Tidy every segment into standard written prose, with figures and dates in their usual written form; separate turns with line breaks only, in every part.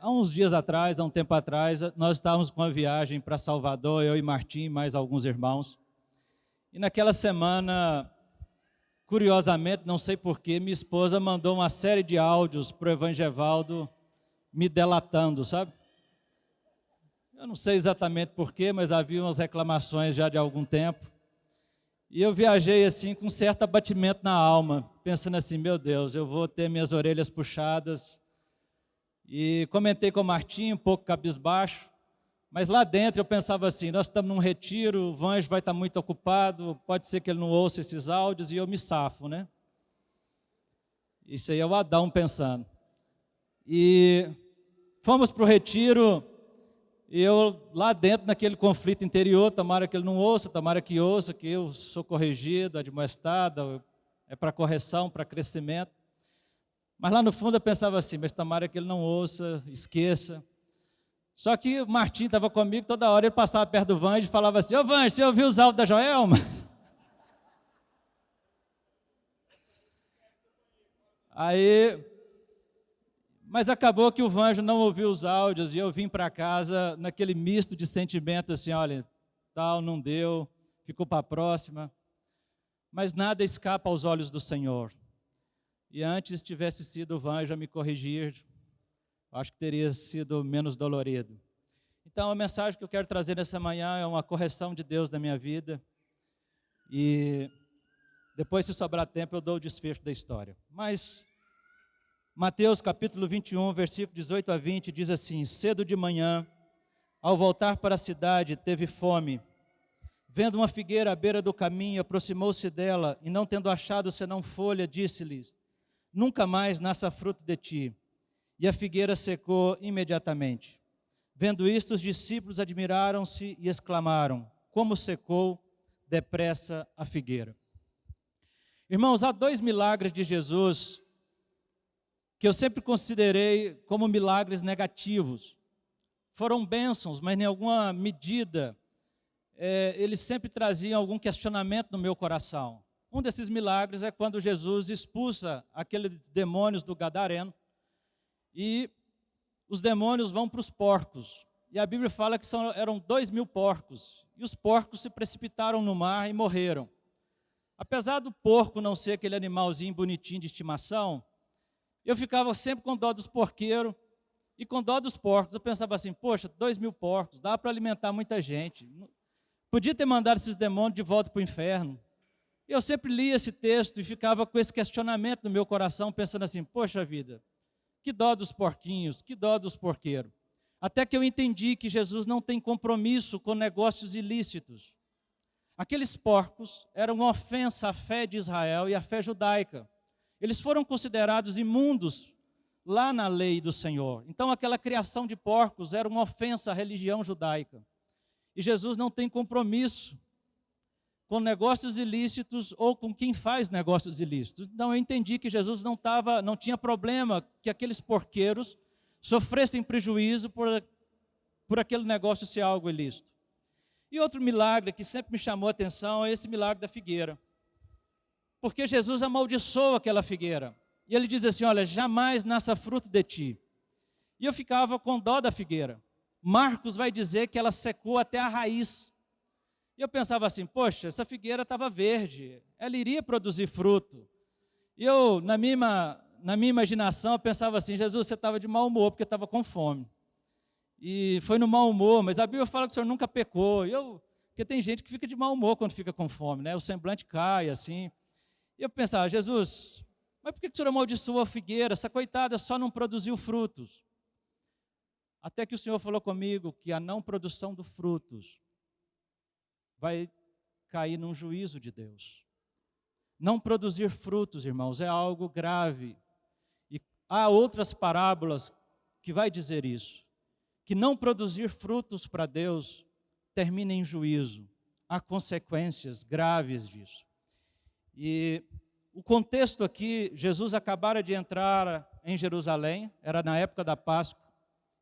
Há uns dias atrás, há um tempo atrás, nós estávamos com uma viagem para Salvador, eu e Martim, mais alguns irmãos. E naquela semana, curiosamente, não sei porquê, minha esposa mandou uma série de áudios para o Evangevaldo me delatando, sabe? Eu não sei exatamente porquê, mas havia umas reclamações já de algum tempo. E eu viajei assim com um certo abatimento na alma, pensando assim, meu Deus, eu vou ter minhas orelhas puxadas. E comentei com o Martim, um pouco cabisbaixo, mas lá dentro eu pensava assim, nós estamos num retiro, o Vanjo vai estar muito ocupado, pode ser que ele não ouça esses áudios e eu me safo, né? Isso aí é o Adão pensando. E fomos para o retiro, e eu lá dentro naquele conflito interior, tomara que ele não ouça, tomara que ouça, que eu sou corrigido, admoestado, é para correção, para crescimento. Mas lá no fundo eu pensava assim, mas tomara que ele não ouça, esqueça. Só que o Martim estava comigo, toda hora ele passava perto do Vanjo e falava assim, ô Vanjo, você ouviu os áudios da Joelma? Aí, mas acabou que o Vanjo não ouviu os áudios e eu vim para casa naquele misto de sentimento assim, olha, tal, não deu, ficou para a próxima. Mas nada escapa aos olhos do Senhor. E antes tivesse sido o Vanjo a me corrigir, acho que teria sido menos dolorido. Então, a mensagem que eu quero trazer nessa manhã é uma correção de Deus na minha vida. E depois, se sobrar tempo, eu dou o desfecho da história. Mas, Mateus capítulo 21, versículo 18 a 20, diz assim, cedo de manhã, ao voltar para a cidade, teve fome. Vendo uma figueira à beira do caminho, aproximou-se dela, e não tendo achado senão folha, disse-lhes, nunca mais nasça fruto de ti. E a figueira secou imediatamente. Vendo isto, os discípulos admiraram-se e exclamaram, como secou depressa a figueira. Irmãos, há dois milagres de Jesus que eu sempre considerei como milagres negativos. Foram bênçãos, mas em alguma medida, eles sempre traziam algum questionamento no meu coração. Um desses milagres é quando Jesus expulsa aqueles demônios do Gadareno e os demônios vão para os porcos. E a Bíblia fala que eram 2.000 porcos. E os porcos se precipitaram no mar e morreram. Apesar do porco não ser aquele animalzinho bonitinho de estimação, eu ficava sempre com dó dos porqueiros e com dó dos porcos. Eu pensava assim, poxa, 2.000 porcos, dá para alimentar muita gente. Podia ter mandado esses demônios de volta para o inferno. Eu sempre lia esse texto e ficava com esse questionamento no meu coração, pensando assim, poxa vida, que dó dos porquinhos, que dó dos porqueiros. Até que eu entendi que Jesus não tem compromisso com negócios ilícitos. Aqueles porcos eram uma ofensa à fé de Israel e à fé judaica. Eles foram considerados imundos lá na lei do Senhor. Então aquela criação de porcos era uma ofensa à religião judaica. E Jesus não tem compromisso com negócios ilícitos ou com quem faz negócios ilícitos. Então eu entendi que Jesus não tinha problema que aqueles porqueiros sofressem prejuízo por aquele negócio ser algo ilícito. E outro milagre que sempre me chamou a atenção é esse milagre da figueira. Porque Jesus amaldiçoa aquela figueira. E ele diz assim, olha, jamais nasça fruto de ti. E eu ficava com dó da figueira. Marcos vai dizer que ela secou até a raiz. E eu pensava assim, poxa, essa figueira estava verde, ela iria produzir fruto. E eu, na minha imaginação, eu pensava assim, Jesus, você estava de mau humor, porque estava com fome. E foi no mau humor, mas a Bíblia fala que o Senhor nunca pecou. Porque tem gente que fica de mau humor quando fica com fome, né? O semblante cai, assim. E eu pensava, Jesus, mas por que o Senhor amaldiçoou a figueira? Essa coitada só não produziu frutos. Até que o Senhor falou comigo que a não produção dos frutos vai cair num juízo de Deus. Não produzir frutos, irmãos, é algo grave. E há outras parábolas que vai dizer isso. Que não produzir frutos para Deus termina em juízo. Há consequências graves disso. E o contexto aqui, Jesus acabara de entrar em Jerusalém, era na época da Páscoa.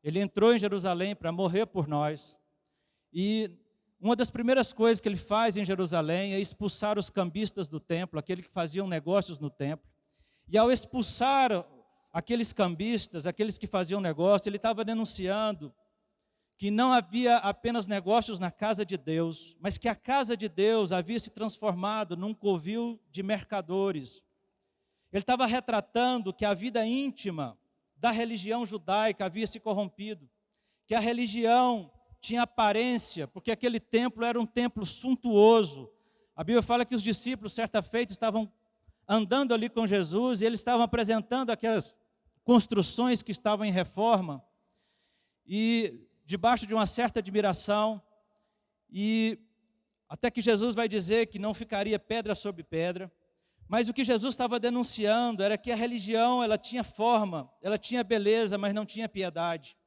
Ele entrou em Jerusalém para morrer por nós. E uma das primeiras coisas que ele faz em Jerusalém é expulsar os cambistas do templo, aqueles que faziam negócios no templo. E ao expulsar aqueles cambistas, aqueles que faziam negócio, ele estava denunciando que não havia apenas negócios na casa de Deus, mas que a casa de Deus havia se transformado num covil de mercadores. Ele estava retratando que a vida íntima da religião judaica havia se corrompido, que a religião tinha aparência, porque aquele templo era um templo suntuoso. A Bíblia fala que os discípulos, certa feita, estavam andando ali com Jesus, e eles estavam apresentando aquelas construções que estavam em reforma, e debaixo de uma certa admiração, e até que Jesus vai dizer que não ficaria pedra sobre pedra, mas o que Jesus estava denunciando era que a religião, ela tinha forma, ela tinha beleza, mas não tinha piedade,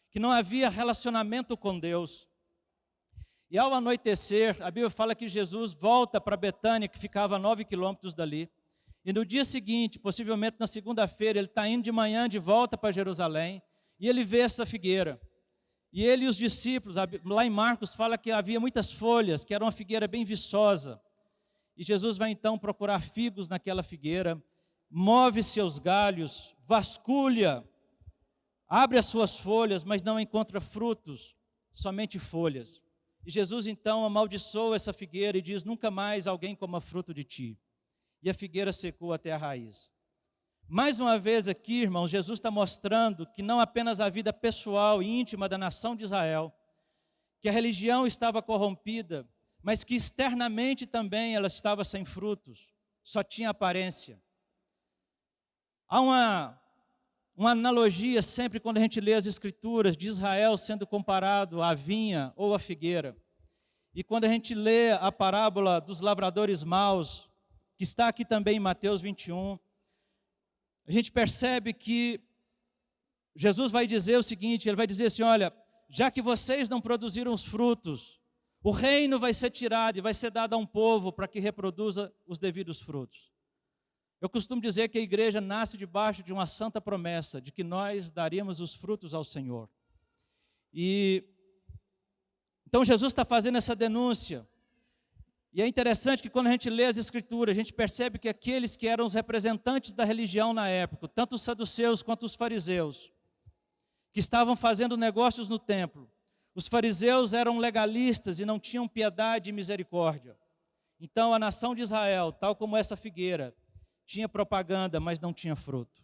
que não havia relacionamento com Deus. E ao anoitecer, a Bíblia fala que Jesus volta para Betânia, que ficava a 9 quilômetros dali, e no dia seguinte, possivelmente na segunda-feira, ele está indo de manhã de volta para Jerusalém, e ele vê essa figueira. E ele e os discípulos, lá em Marcos, fala que havia muitas folhas, que era uma figueira bem viçosa. E Jesus vai então procurar figos naquela figueira, move seus galhos, vasculha, abre as suas folhas, mas não encontra frutos, somente folhas. E Jesus então amaldiçoa essa figueira e diz: nunca mais alguém coma fruto de ti. E a figueira secou até a raiz. Mais uma vez aqui, irmãos, Jesus está mostrando que não apenas a vida pessoal e íntima da nação de Israel, que a religião estava corrompida, mas que externamente também ela estava sem frutos, só tinha aparência. Há uma analogia sempre quando a gente lê as Escrituras de Israel sendo comparado à vinha ou à figueira. E quando a gente lê a parábola dos lavradores maus, que está aqui também em Mateus 21, a gente percebe que Jesus vai dizer o seguinte, ele vai dizer assim: olha, já que vocês não produziram os frutos, o reino vai ser tirado e vai ser dado a um povo para que reproduza os devidos frutos. Eu costumo dizer que a igreja nasce debaixo de uma santa promessa, de que nós daríamos os frutos ao Senhor. E então Jesus está fazendo essa denúncia. E é interessante que quando a gente lê as Escrituras, a gente percebe que aqueles que eram os representantes da religião na época, tanto os saduceus quanto os fariseus, que estavam fazendo negócios no templo, os fariseus eram legalistas e não tinham piedade e misericórdia. Então a nação de Israel, tal como essa figueira, tinha propaganda, mas não tinha fruto.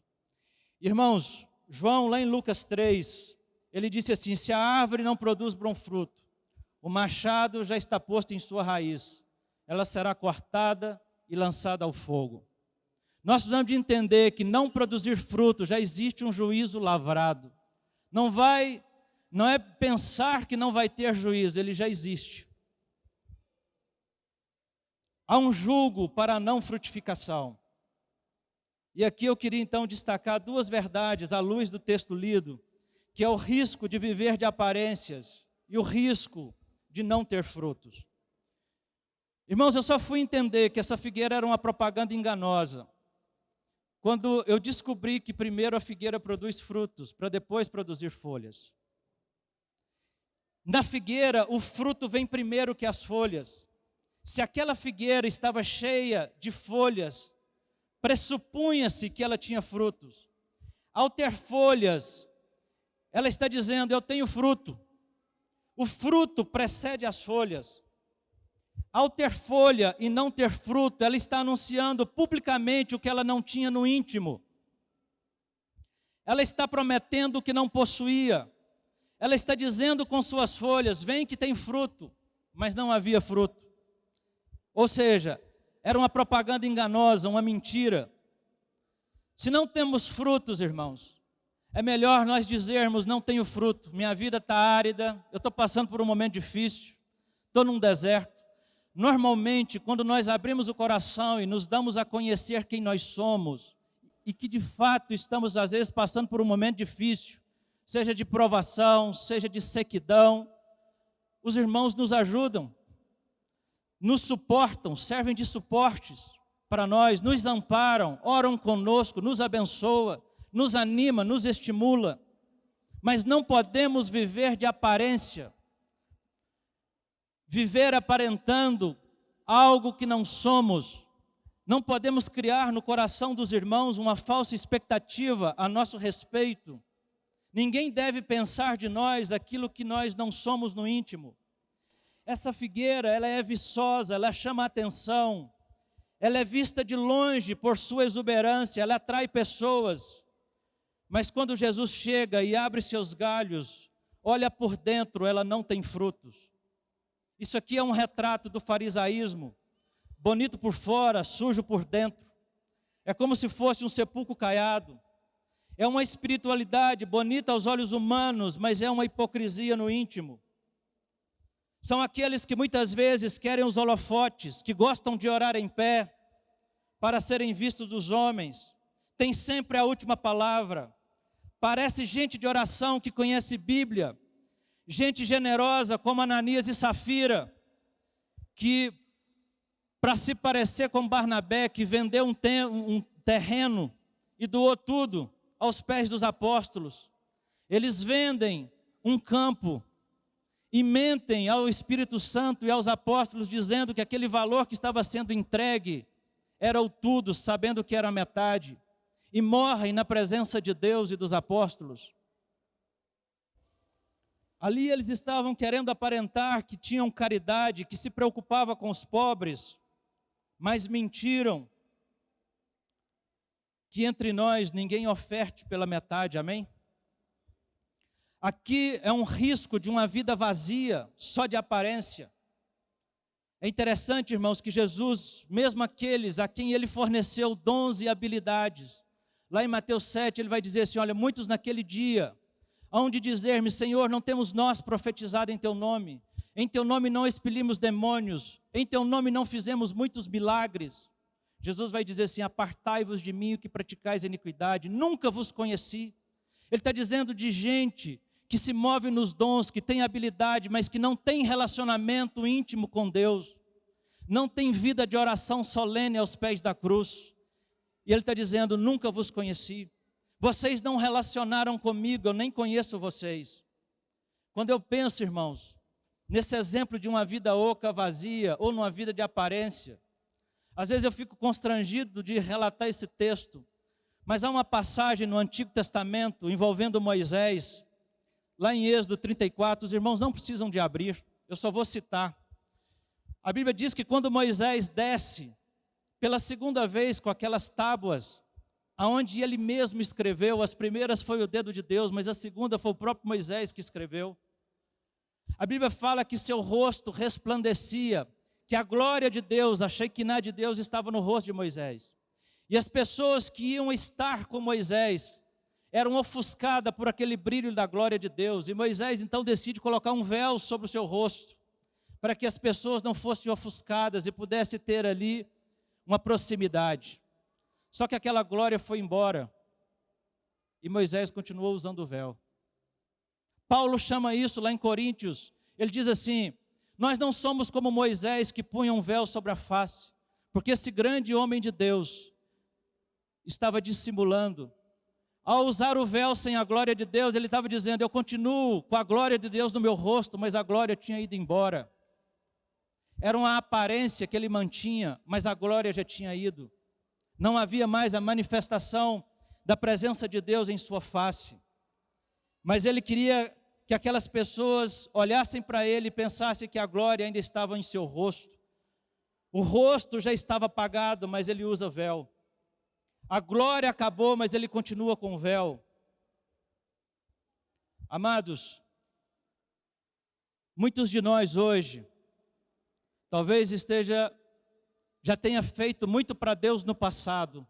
Irmãos, João lá em Lucas 3, ele disse assim: se a árvore não produz bom fruto, o machado já está posto em sua raiz, ela será cortada e lançada ao fogo. Nós precisamos de entender que não produzir fruto, já existe um juízo lavrado. Não é pensar que não vai ter juízo, ele já existe. Há um jugo para a não frutificação. E aqui eu queria então destacar duas verdades à luz do texto lido, que é o risco de viver de aparências e o risco de não ter frutos. Irmãos, eu só fui entender que essa figueira era uma propaganda enganosa quando eu descobri que primeiro a figueira produz frutos, para depois produzir folhas. Na figueira, o fruto vem primeiro que as folhas. Se aquela figueira estava cheia de folhas, pressupunha-se que ela tinha frutos. Ao ter folhas, ela está dizendo: eu tenho fruto. O fruto precede as folhas. Ao ter folha e não ter fruto, ela está anunciando publicamente o que ela não tinha no íntimo. Ela está prometendo o que não possuía. Ela está dizendo com suas folhas: vem que tem fruto, mas não havia fruto. Ou seja, era uma propaganda enganosa, uma mentira. Se não temos frutos, irmãos, é melhor nós dizermos: não tenho fruto, minha vida está árida, eu estou passando por um momento difícil, estou num deserto. Normalmente, quando nós abrimos o coração e nos damos a conhecer quem nós somos, e que de fato estamos às vezes passando por um momento difícil, seja de provação, seja de sequidão, os irmãos nos ajudam, nos suportam, servem de suportes para nós, nos amparam, oram conosco, nos abençoa, nos anima, nos estimula. Mas não podemos viver de aparência, viver aparentando algo que não somos. Não podemos criar no coração dos irmãos uma falsa expectativa a nosso respeito. Ninguém deve pensar de nós aquilo que nós não somos no íntimo. Essa figueira, ela é viçosa, ela chama a atenção. Ela é vista de longe por sua exuberância, ela atrai pessoas. Mas quando Jesus chega e abre seus galhos, olha por dentro, ela não tem frutos. Isso aqui é um retrato do farisaísmo. Bonito por fora, sujo por dentro. É como se fosse um sepulcro caiado. É uma espiritualidade bonita aos olhos humanos, mas é uma hipocrisia no íntimo. São aqueles que muitas vezes querem os holofotes, que gostam de orar em pé, para serem vistos dos homens. Tem sempre a última palavra. Parece gente de oração que conhece Bíblia. Gente generosa como Ananias e Safira, que para se parecer com Barnabé, que vendeu um terreno e doou tudo aos pés dos apóstolos. Eles vendem um campo e mentem ao Espírito Santo e aos apóstolos, dizendo que aquele valor que estava sendo entregue era o tudo, sabendo que era a metade. E morrem na presença de Deus e dos apóstolos. Ali eles estavam querendo aparentar que tinham caridade, que se preocupavam com os pobres, mas mentiram. Que entre nós ninguém oferte pela metade, amém? Aqui é um risco de uma vida vazia, só de aparência. É interessante, irmãos, que Jesus, mesmo aqueles a quem Ele forneceu dons e habilidades, lá em Mateus 7, Ele vai dizer assim, olha, muitos naquele dia hão de dizer-me, Senhor, não temos nós profetizado em Teu nome não expelimos demônios, em Teu nome não fizemos muitos milagres. Jesus vai dizer assim, apartai-vos de mim, o que praticais iniquidade, nunca vos conheci. Ele está dizendo de gente que se move nos dons, que tem habilidade, mas que não tem relacionamento íntimo com Deus, não tem vida de oração solene aos pés da cruz. E Ele está dizendo, nunca vos conheci. Vocês não relacionaram comigo, eu nem conheço vocês. Quando eu penso, irmãos, nesse exemplo de uma vida oca, vazia, ou numa vida de aparência, às vezes eu fico constrangido de relatar esse texto, mas há uma passagem no Antigo Testamento envolvendo Moisés, lá em Êxodo 34, os irmãos não precisam de abrir, eu só vou citar. A Bíblia diz que quando Moisés desce, pela segunda vez com aquelas tábuas, aonde ele mesmo escreveu, as primeiras foi o dedo de Deus, mas a segunda foi o próprio Moisés que escreveu. A Bíblia fala que seu rosto resplandecia, que a glória de Deus, a Shekinah de Deus estava no rosto de Moisés. E as pessoas que iam estar com Moisés eram ofuscadas por aquele brilho da glória de Deus. E Moisés então decide colocar um véu sobre o seu rosto, para que as pessoas não fossem ofuscadas e pudesse ter ali uma proximidade. Só que aquela glória foi embora e Moisés continuou usando o véu. Paulo chama isso lá em Coríntios, ele diz assim, nós não somos como Moisés que punha um véu sobre a face, porque esse grande homem de Deus estava dissimulando. Ao usar o véu sem a glória de Deus, ele estava dizendo, eu continuo com a glória de Deus no meu rosto, mas a glória tinha ido embora. Era uma aparência que ele mantinha, mas a glória já tinha ido. Não havia mais a manifestação da presença de Deus em sua face. Mas ele queria que aquelas pessoas olhassem para ele e pensassem que a glória ainda estava em seu rosto. O rosto já estava apagado, mas ele usa véu. A glória acabou, mas ele continua com o véu. Amados, muitos de nós hoje, talvez já tenha feito muito para Deus no passado,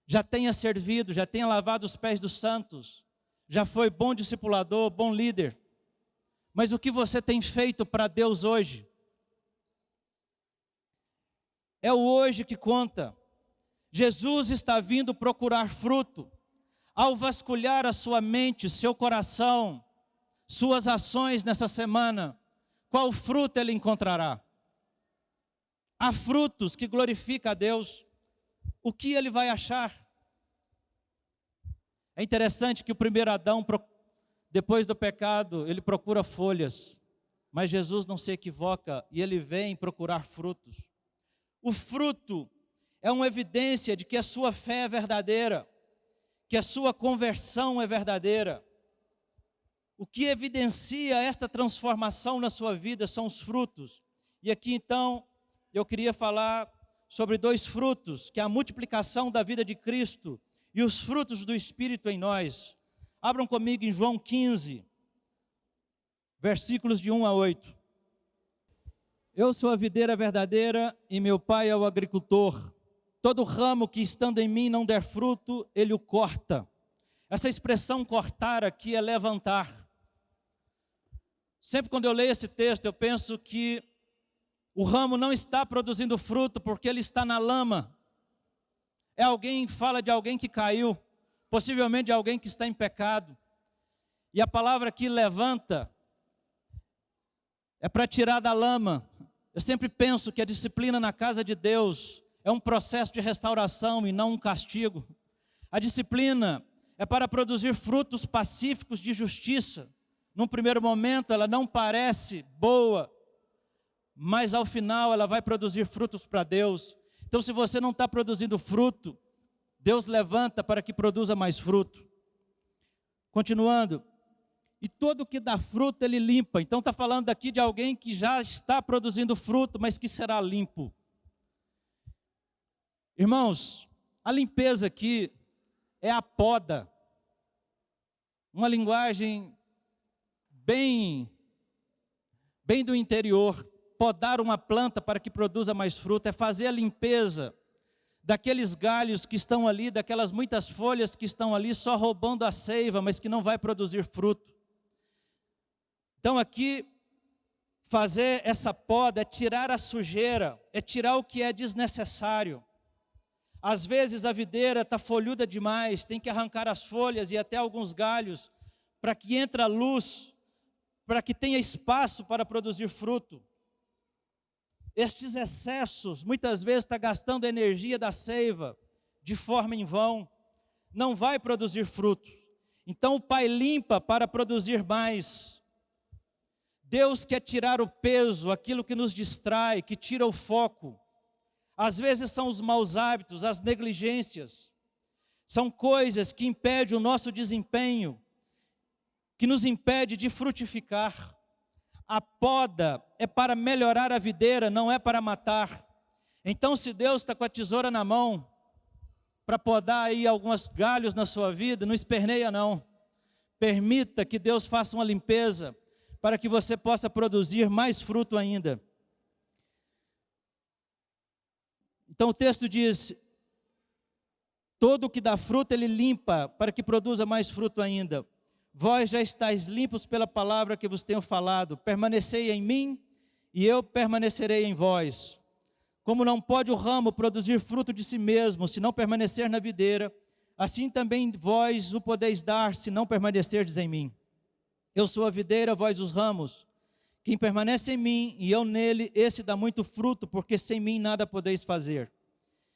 já tenha servido, já tenha lavado os pés dos santos, já foi bom discipulador, bom líder, mas o que você tem feito para Deus hoje? É o hoje que conta. Jesus está vindo procurar fruto. Ao vasculhar a sua mente, seu coração, suas ações nessa semana, qual fruto ele encontrará? Há frutos que glorificam a Deus. O que ele vai achar? É interessante que o primeiro Adão, depois do pecado, ele procura folhas. Mas Jesus não se equivoca e ele vem procurar frutos. O fruto é uma evidência de que a sua fé é verdadeira, que a sua conversão é verdadeira. O que evidencia esta transformação na sua vida são os frutos. E aqui então, eu queria falar sobre 2 frutos, que é a multiplicação da vida de Cristo e os frutos do Espírito em nós. Abram comigo em João 15, versículos de 1 a 8. Eu sou a videira verdadeira e meu pai é o agricultor. Todo ramo que estando em mim não der fruto, ele o corta. Essa expressão cortar aqui é levantar. Sempre quando eu leio esse texto, eu penso que o ramo não está produzindo fruto porque ele está na lama. Fala de alguém que caiu, possivelmente de alguém que está em pecado. E a palavra aqui levanta é para tirar da lama. Eu sempre penso que a disciplina na casa de Deus é um processo de restauração e não um castigo. A disciplina é para produzir frutos pacíficos de justiça. Num primeiro momento ela não parece boa, mas ao final ela vai produzir frutos para Deus. Então se você não está produzindo fruto, Deus levanta para que produza mais fruto. Continuando. E todo que dá fruto ele limpa. Então está falando aqui de alguém que já está produzindo fruto, mas que será limpo. Irmãos, a limpeza aqui é a poda. Uma linguagem bem do interior. Podar uma planta para que produza mais fruto é fazer a limpeza daqueles galhos que estão ali, daquelas muitas folhas que estão ali só roubando a seiva, mas que não vai produzir fruto. Então aqui, fazer essa poda é tirar a sujeira, é tirar o que é desnecessário. Às vezes a videira está folhuda demais, tem que arrancar as folhas e até alguns galhos, para que entre a luz, para que tenha espaço para produzir fruto. Estes excessos, muitas vezes está gastando a energia da seiva, de forma em vão, não vai produzir frutos. Então o Pai limpa para produzir mais. Deus quer tirar o peso, aquilo que nos distrai, que tira o foco. Às vezes são os maus hábitos, as negligências. São coisas que impedem o nosso desempenho, que nos impede de frutificar. A poda é para melhorar a videira, não é para matar. Então se Deus está com a tesoura na mão, para podar aí alguns galhos na sua vida, não esperneia não. Permita que Deus faça uma limpeza, para que você possa produzir mais fruto ainda. Então o texto diz, todo que dá fruto ele limpa, para que produza mais fruto ainda. Vós já estáis limpos pela palavra que vos tenho falado, permanecei em mim, e eu permanecerei em vós. Como não pode o ramo produzir fruto de si mesmo, se não permanecer na videira, assim também vós o podeis dar, se não permanecerdes em mim. Eu sou a videira, vós os ramos. Quem permanece em mim e eu nele, esse dá muito fruto, porque sem mim nada podeis fazer.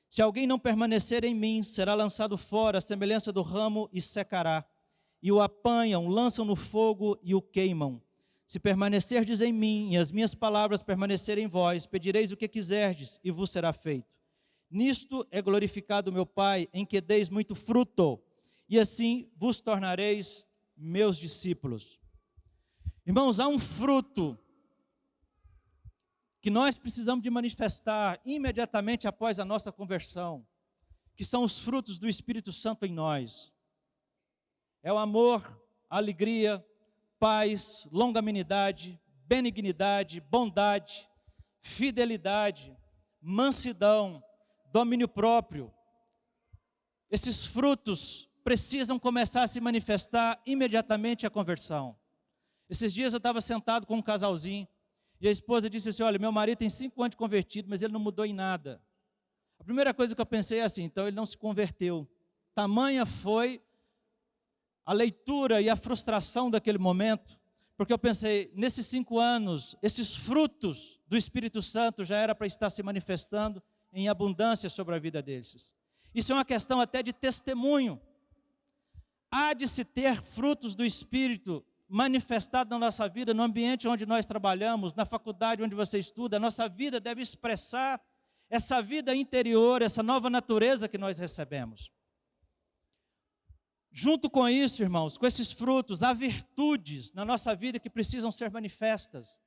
Se alguém não permanecer em mim, será lançado fora, a semelhança do ramo, e secará. E o apanham, lançam no fogo e o queimam. Se permanecerdes em mim e as minhas palavras permanecerem em vós, pedireis o que quiserdes e vos será feito. Nisto é glorificado meu Pai, em que deis muito fruto, e assim vos tornareis meus discípulos. Irmãos, há um fruto que nós precisamos de manifestar imediatamente após a nossa conversão, que são os frutos do Espírito Santo em nós. É o amor, a alegria, paz, longanimidade, benignidade, bondade, fidelidade, mansidão, domínio próprio. Esses frutos precisam começar a se manifestar imediatamente à conversão. Esses dias eu estava sentado com um casalzinho, e a esposa disse assim, olha, meu marido tem 5 anos de convertido, mas ele não mudou em nada. A primeira coisa que eu pensei é assim, então ele não se converteu. Tamanha foi a leitura e a frustração daquele momento, porque eu pensei, nesses 5 anos, esses frutos do Espírito Santo já era para estar se manifestando em abundância sobre a vida deles. Isso é uma questão até de testemunho. Há de se ter frutos do Espírito manifestado na nossa vida, no ambiente onde nós trabalhamos, na faculdade onde você estuda. A nossa vida deve expressar essa vida interior, essa nova natureza que nós recebemos. Junto com isso, irmãos, com esses frutos, há virtudes na nossa vida que precisam ser manifestas,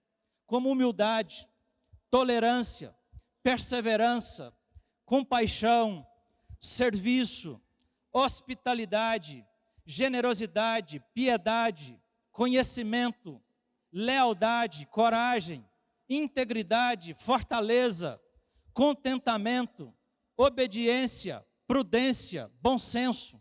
como humildade, tolerância, perseverança, compaixão, serviço, hospitalidade, generosidade, piedade, conhecimento, lealdade, coragem, integridade, fortaleza, contentamento, obediência, prudência, bom senso.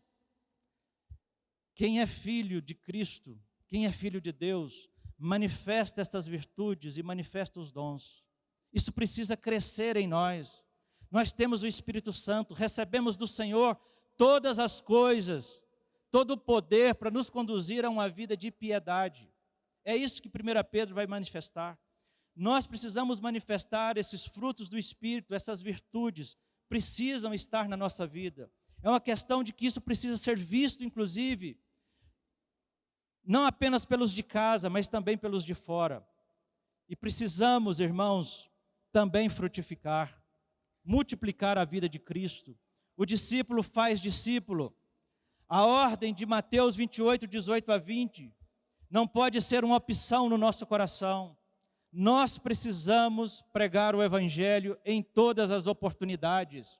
Quem é filho de Cristo, quem é filho de Deus, manifesta estas virtudes e manifesta os dons. Isso precisa crescer em nós. Nós temos o Espírito Santo, recebemos do Senhor todas as coisas, todo o poder para nos conduzir a uma vida de piedade. É isso que 1 Pedro vai manifestar. Nós precisamos manifestar esses frutos do Espírito, essas virtudes, precisam estar na nossa vida. É uma questão de que isso precisa ser visto, inclusive, não apenas pelos de casa, mas também pelos de fora. E precisamos, irmãos, também frutificar, multiplicar a vida de Cristo. O discípulo faz discípulo. A ordem de Mateus 28, 18 a 20, não pode ser uma opção no nosso coração. Nós precisamos pregar o Evangelho em todas as oportunidades.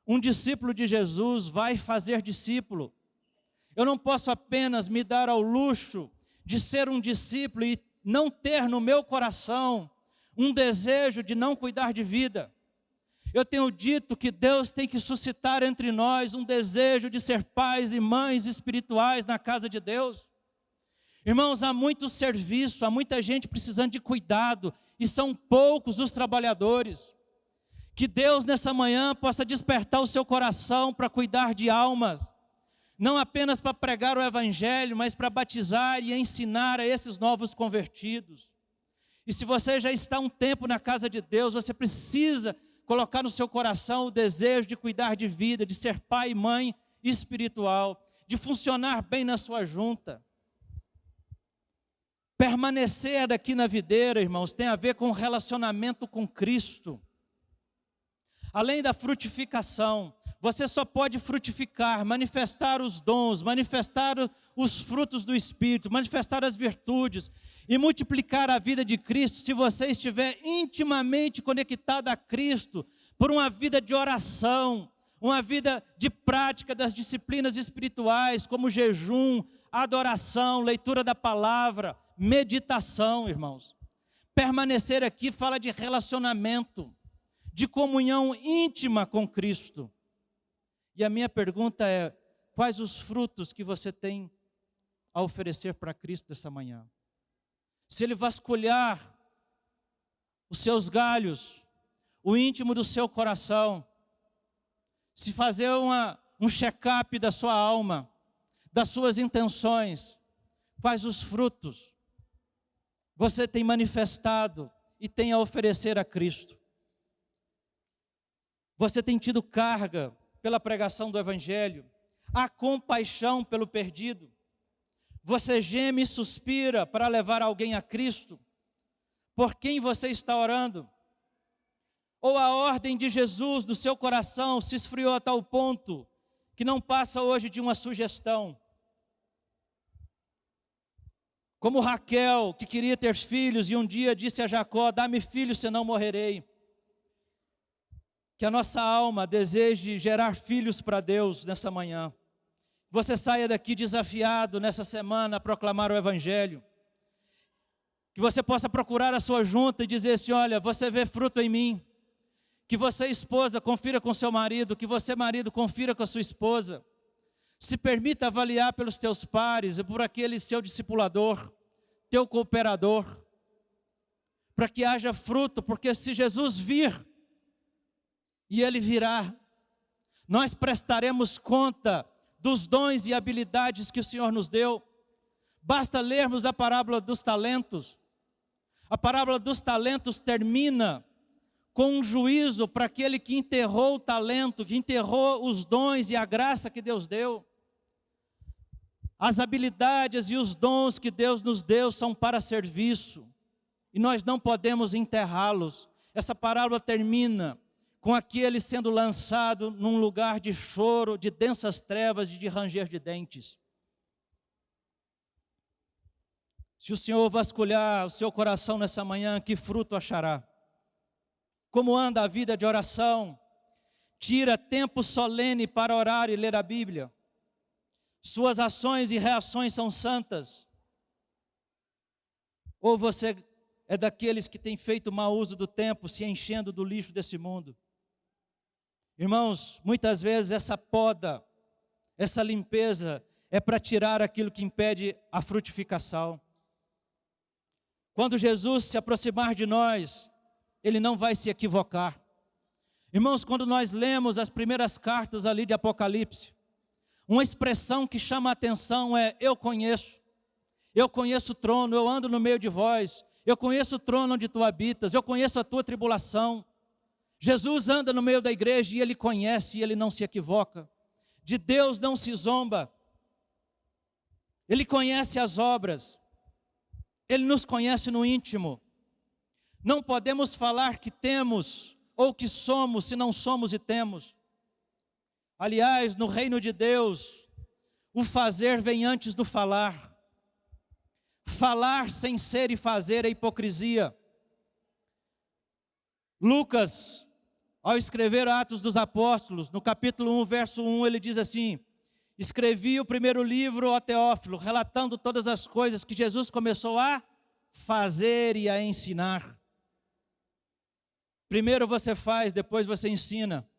Um discípulo de Jesus vai fazer discípulo. Eu não posso apenas me dar ao luxo de ser um discípulo e não ter no meu coração um desejo de não cuidar de vida. Eu tenho dito que Deus tem que suscitar entre nós um desejo de ser pais e mães espirituais na casa de Deus. Irmãos, há muito serviço, há muita gente precisando de cuidado, e são poucos os trabalhadores. Que Deus nessa manhã possa despertar o seu coração para cuidar de almas, não apenas para pregar o Evangelho, mas para batizar e ensinar a esses novos convertidos. E se você já está um tempo na casa de Deus, você precisa colocar no seu coração o desejo de cuidar de vida, de ser pai e mãe espiritual, de funcionar bem na sua junta. Permanecer aqui na videira, irmãos, tem a ver com o relacionamento com Cristo. Além da frutificação, você só pode frutificar, manifestar os dons, manifestar os frutos do Espírito, manifestar as virtudes e multiplicar a vida de Cristo se você estiver intimamente conectado a Cristo por uma vida de oração, uma vida de prática das disciplinas espirituais, como jejum, adoração, leitura da palavra, meditação, irmãos. Permanecer aqui fala de relacionamento, de comunhão íntima com Cristo. E a minha pergunta é: quais os frutos que você tem a oferecer para Cristo essa manhã? Se Ele vasculhar os seus galhos, o íntimo do seu coração, se fazer um check-up da sua alma, das suas intenções, quais os frutos você tem manifestado e tem a oferecer a Cristo? Você tem tido carga pela pregação do Evangelho? Há compaixão pelo perdido? Você geme e suspira para levar alguém a Cristo? Por quem você está orando? Ou a ordem de Jesus do seu coração se esfriou a tal ponto que não passa hoje de uma sugestão? Como Raquel, que queria ter filhos e um dia disse a Jacó: dá-me filhos, senão morrerei. Que a nossa alma deseje gerar filhos para Deus nessa manhã. Você saia daqui desafiado nessa semana a proclamar o Evangelho. Que você possa procurar a sua junta e dizer assim: olha, você vê fruto em mim. Que você, esposa, confira com seu marido. Que você, marido, confira com a sua esposa. Se permita avaliar pelos teus pares e por aquele seu discipulador, teu cooperador, para que haja fruto, porque se Jesus vir, e Ele virá, nós prestaremos conta dos dons e habilidades que o Senhor nos deu. Basta lermos a parábola dos talentos. A parábola dos talentos termina com um juízo para aquele que enterrou o talento, que enterrou os dons e a graça que Deus deu. As habilidades e os dons que Deus nos deu são para serviço, e nós não podemos enterrá-los. Essa parábola termina com aquele sendo lançado num lugar de choro, de densas trevas e de ranger de dentes. Se o Senhor vasculhar o seu coração nessa manhã, que fruto achará? Como anda a vida de oração? Tira tempo solene para orar e ler a Bíblia. Suas ações e reações são santas? Ou você é daqueles que têm feito mau uso do tempo, se enchendo do lixo desse mundo? Irmãos, muitas vezes essa poda, essa limpeza é para tirar aquilo que impede a frutificação. Quando Jesus se aproximar de nós, Ele não vai se equivocar. Irmãos, quando nós lemos as primeiras cartas ali de Apocalipse, uma expressão que chama a atenção é: eu conheço o trono, eu ando no meio de vós, eu conheço o trono onde tu habitas, eu conheço a tua tribulação. Jesus anda no meio da igreja e Ele conhece e Ele não se equivoca. De Deus não se zomba. Ele conhece as obras. Ele nos conhece no íntimo. Não podemos falar que temos ou que somos se não somos e temos. Aliás, no reino de Deus, o fazer vem antes do falar. Falar sem ser e fazer é hipocrisia. Lucas, ao escrever Atos dos Apóstolos, no capítulo 1, verso 1, ele diz assim: escrevi o primeiro livro, ó Teófilo, relatando todas as coisas que Jesus começou a fazer e a ensinar. Primeiro você faz, depois você ensina.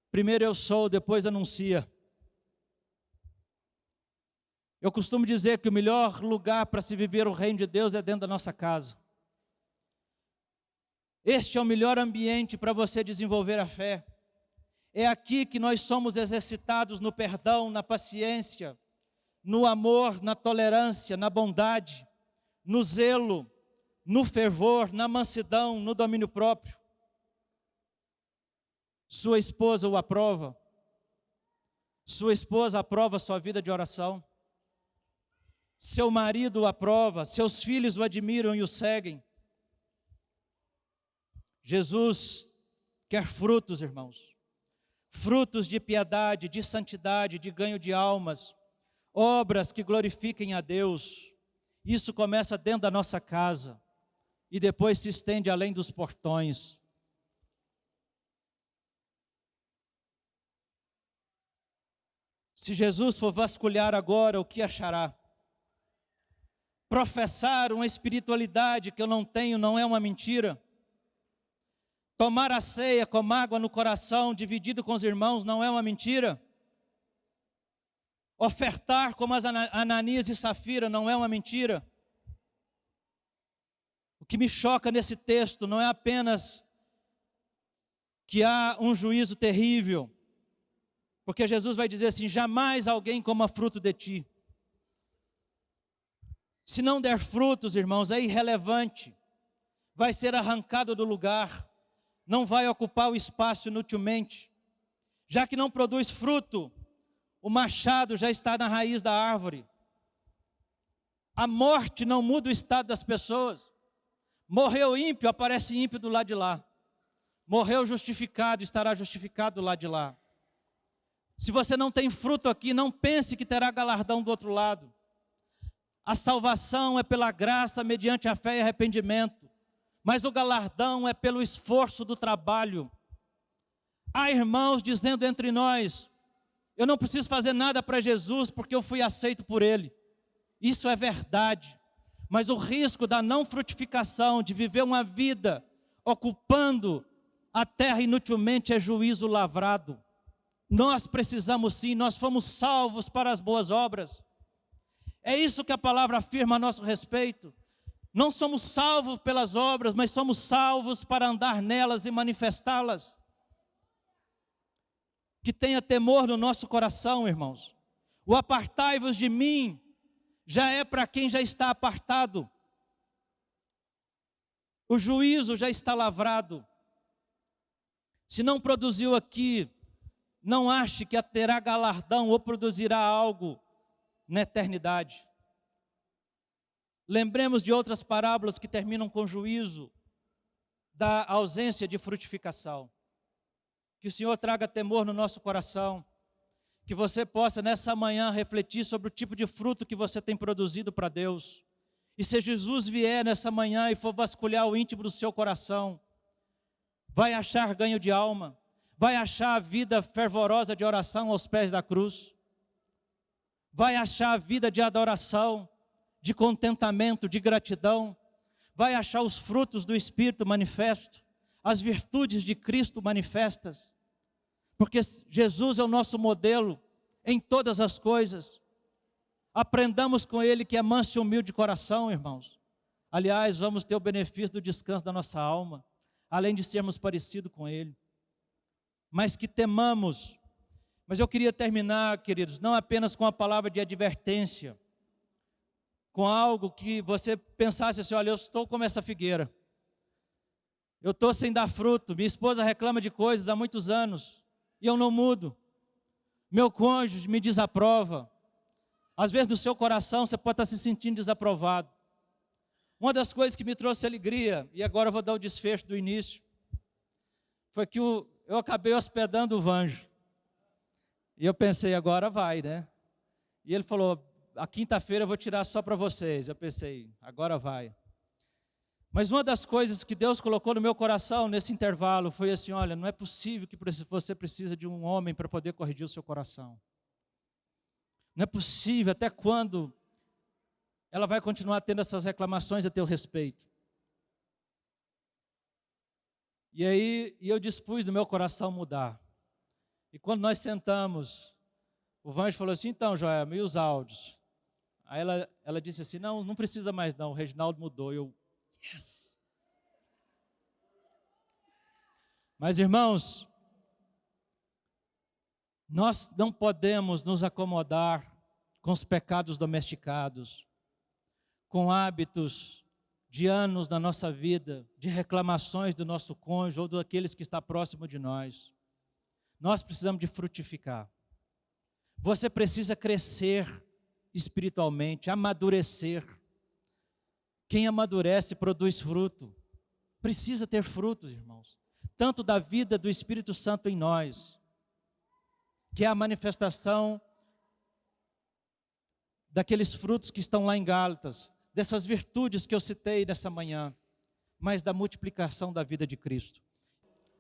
Primeiro eu sou, depois anuncia. Eu costumo dizer que o melhor lugar para se viver o reino de Deus é dentro da nossa casa. Este é o melhor ambiente para você desenvolver a fé. É aqui que nós somos exercitados no perdão, na paciência, no amor, na tolerância, na bondade, no zelo, no fervor, na mansidão, no domínio próprio. Sua esposa o aprova. Sua esposa aprova a sua vida de oração. Seu marido o aprova, seus filhos o admiram e o seguem. Jesus quer frutos, irmãos. Frutos de piedade, de santidade, de ganho de almas. Obras que glorifiquem a Deus. Isso começa dentro da nossa casa e depois se estende além dos portões. Se Jesus for vasculhar agora, o que achará? Professar uma espiritualidade que eu não tenho não é uma mentira. Tomar a ceia com água no coração, dividido com os irmãos, não é uma mentira. Ofertar como as Ananias e Safira não é uma mentira. O que me choca nesse texto não é apenas que há um juízo terrível, porque Jesus vai dizer assim: jamais alguém coma fruto de ti. Se não der frutos, irmãos, é irrelevante, vai ser arrancado do lugar, não vai ocupar o espaço inutilmente. Já que não produz fruto, o machado já está na raiz da árvore. A morte não muda o estado das pessoas. Morreu ímpio, aparece ímpio do lado de lá. Morreu justificado, estará justificado do lado de lá. Se você não tem fruto aqui, não pense que terá galardão do outro lado. A salvação é pela graça, mediante a fé e arrependimento. Mas o galardão é pelo esforço do trabalho. Há irmãos dizendo entre nós: eu não preciso fazer nada para Jesus porque eu fui aceito por Ele. Isso é verdade. Mas o risco da não frutificação, de viver uma vida ocupando a terra inutilmente, é juízo lavrado. Nós precisamos sim, nós fomos salvos para as boas obras. É isso que a palavra afirma a nosso respeito. Não somos salvos pelas obras, mas somos salvos para andar nelas e manifestá-las. Que tenha temor no nosso coração, irmãos. O apartai-vos de mim já é para quem já está apartado. O juízo já está lavrado. Se não produziu aqui, não ache que terá galardão ou produzirá algo na eternidade. Lembremos de outras parábolas que terminam com juízo da ausência de frutificação. Que o Senhor traga temor no nosso coração. Que você possa nessa manhã refletir sobre o tipo de fruto que você tem produzido para Deus. E se Jesus vier nessa manhã e for vasculhar o íntimo do seu coração, vai achar ganho de alma, vai achar a vida fervorosa de oração aos pés da cruz, vai achar a vida de adoração, de contentamento, de gratidão, vai achar os frutos do Espírito manifesto, as virtudes de Cristo manifestas, porque Jesus é o nosso modelo em todas as coisas. Aprendamos com Ele que é manso e humilde de coração, irmãos. Aliás, vamos ter o benefício do descanso da nossa alma, além de sermos parecidos com Ele. Mas que temamos. Mas eu queria terminar, queridos, não apenas com a palavra de advertência, com algo que você pensasse assim, olha, eu estou como essa figueira. Eu estou sem dar fruto, minha esposa reclama de coisas há muitos anos, e eu não mudo. Meu cônjuge me desaprova. Às vezes no seu coração você pode estar se sentindo desaprovado. Uma das coisas que me trouxe alegria, e agora eu vou dar o desfecho do início, foi que eu acabei hospedando o Vanjo. E eu pensei, agora vai, né? E ele falou, a quinta-feira eu vou tirar só para vocês. Eu pensei, agora vai. Mas uma das coisas que Deus colocou no meu coração nesse intervalo foi assim, olha, não é possível que você precisa de um homem para poder corrigir o seu coração. Não é possível, até quando ela vai continuar tendo essas reclamações a teu respeito? E aí eu dispus do meu coração mudar. E quando nós sentamos, o Vanjo falou assim, então, Joel, e os áudios? Aí ela disse assim, não precisa mais não, o Reginaldo mudou. Eu, yes! Mas, irmãos, nós não podemos nos acomodar com os pecados domesticados, com hábitos de anos na nossa vida, de reclamações do nosso cônjuge ou daqueles que está próximo de nós. Nós precisamos de frutificar. Você precisa crescer espiritualmente, amadurecer. Quem amadurece produz fruto. Precisa ter frutos, irmãos. Tanto da vida do Espírito Santo em nós, que é a manifestação daqueles frutos que estão lá em Gálatas, dessas virtudes que eu citei nessa manhã, mas da multiplicação da vida de Cristo.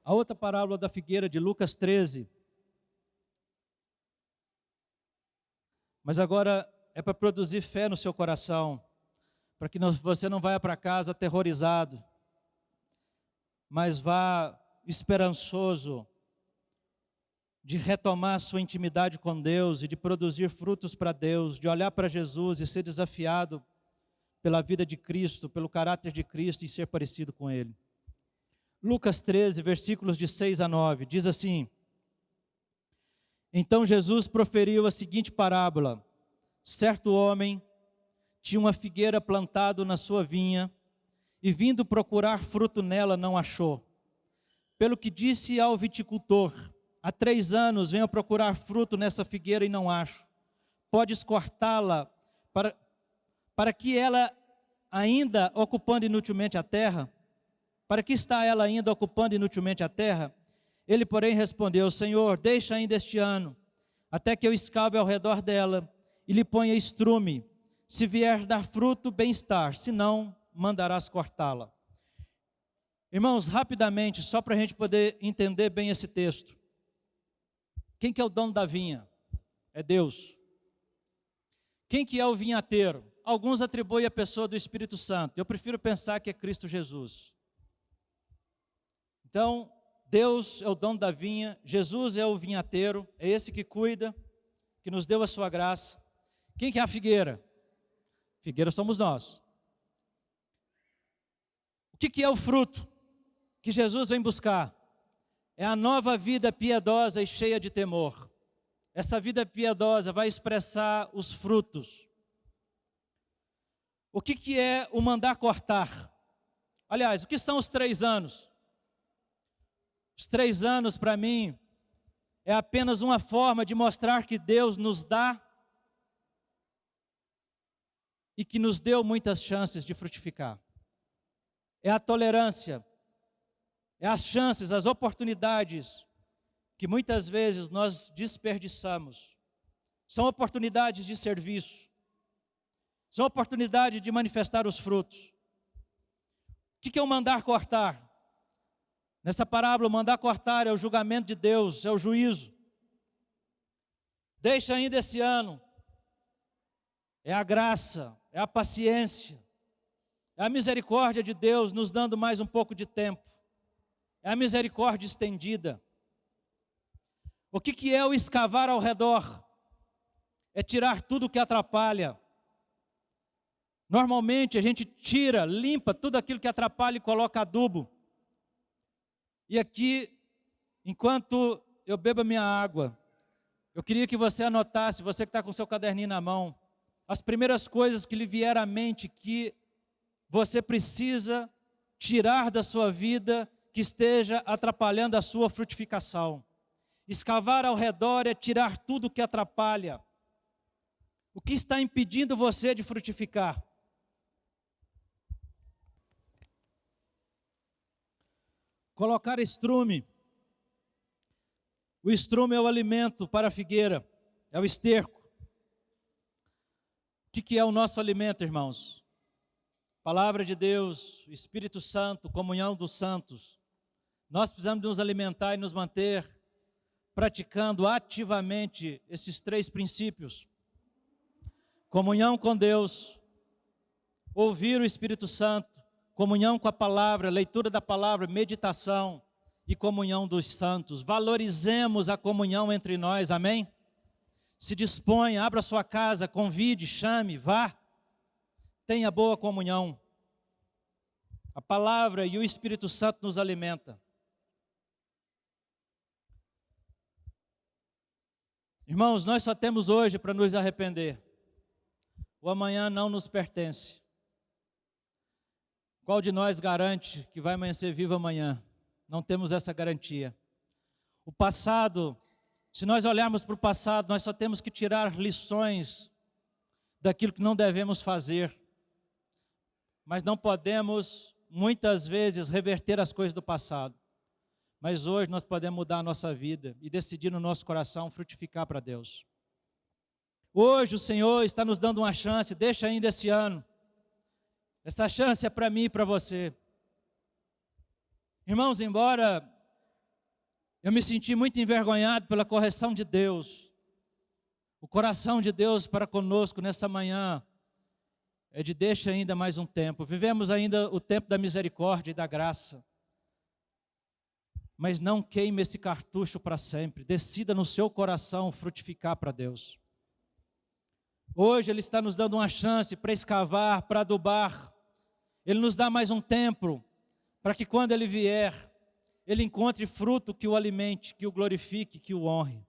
A outra parábola da figueira de Lucas 13. Mas agora é para produzir fé no seu coração, para que você não vá para casa aterrorizado, mas vá esperançoso de retomar a sua intimidade com Deus e de produzir frutos para Deus, de olhar para Jesus e ser desafiado pela vida de Cristo, pelo caráter de Cristo e ser parecido com Ele. Lucas 13, versículos de 6 a 9, diz assim, então Jesus proferiu a seguinte parábola, certo homem tinha uma figueira plantada na sua vinha e vindo procurar fruto nela não achou. Pelo que disse ao viticultor, há 3 anos venho procurar fruto nessa figueira e não acho. Podes cortá-la para que ela ainda ocupando inutilmente a terra? Para que está ela ainda ocupando inutilmente a terra? Ele, porém, respondeu, Senhor, deixa ainda este ano, até que eu escave ao redor dela e lhe ponha estrume. Se vier dar fruto, bem-estar, se não, mandarás cortá-la. Irmãos, rapidamente, só para a gente poder entender bem esse texto. Quem que é o dono da vinha? É Deus. Quem que é o vinhateiro? Alguns atribuem a pessoa do Espírito Santo. Eu prefiro pensar que é Cristo Jesus. Então, Deus é o dono da vinha, Jesus é o vinhateiro, é esse que cuida, que nos deu a sua graça. Quem que é a figueira? Figueira somos nós. O que é o fruto que Jesus vem buscar? É a nova vida piedosa e cheia de temor. Essa vida piedosa vai expressar os frutos. O que é o mandar cortar? Aliás, o que são os 3 anos? Os 3 anos, para mim, é apenas uma forma de mostrar que Deus nos dá e que nos deu muitas chances de frutificar. É a tolerância, é as chances, as oportunidades que muitas vezes nós desperdiçamos. São oportunidades de serviço, são oportunidades de manifestar os frutos. O que é o mandar cortar? Nessa parábola, o mandar cortar é o julgamento de Deus, é o juízo. Deixa ainda esse ano, é a graça, é a paciência, é a misericórdia de Deus nos dando mais um pouco de tempo, é a misericórdia estendida. O que é o escavar ao redor? É tirar tudo que atrapalha. Normalmente a gente tira, limpa tudo aquilo que atrapalha e coloca adubo. E aqui, enquanto eu bebo a minha água, eu queria que você anotasse, você que está com o seu caderninho na mão, as primeiras coisas que lhe vieram à mente que você precisa tirar da sua vida, que esteja atrapalhando a sua frutificação. Escavar ao redor é tirar tudo que atrapalha. O que está impedindo você de frutificar? Colocar estrume. O estrume é o alimento para a figueira, é o esterco. O que é o nosso alimento, irmãos? Palavra de Deus, Espírito Santo, comunhão dos santos. Nós precisamos nos alimentar e nos manter praticando ativamente esses 3 princípios. Comunhão com Deus, ouvir o Espírito Santo, comunhão com a palavra, leitura da palavra, meditação e comunhão dos santos. Valorizemos a comunhão entre nós, amém? Se disponha, abra sua casa, convide, chame, vá. Tenha boa comunhão. A palavra e o Espírito Santo nos alimenta. Irmãos, nós só temos hoje para nos arrepender. O amanhã não nos pertence. Qual de nós garante que vai amanhecer vivo amanhã? Não temos essa garantia. O passado, se nós olharmos para o passado, nós só temos que tirar lições daquilo que não devemos fazer. Mas não podemos, muitas vezes, reverter as coisas do passado. Mas hoje nós podemos mudar a nossa vida e decidir no nosso coração frutificar para Deus. Hoje o Senhor está nos dando uma chance, deixa ainda esse ano. Essa chance é para mim e para você. Irmãos, embora eu me senti muito envergonhado pela correção de Deus, o coração de Deus para conosco nessa manhã é de deixa ainda mais um tempo. Vivemos ainda o tempo da misericórdia e da graça. Mas não queime esse cartucho para sempre. Decida no seu coração frutificar para Deus. Hoje Ele está nos dando uma chance para escavar, para adubar. Ele nos dá mais um tempo para que quando Ele vier, Ele encontre fruto que o alimente, que o glorifique, que o honre.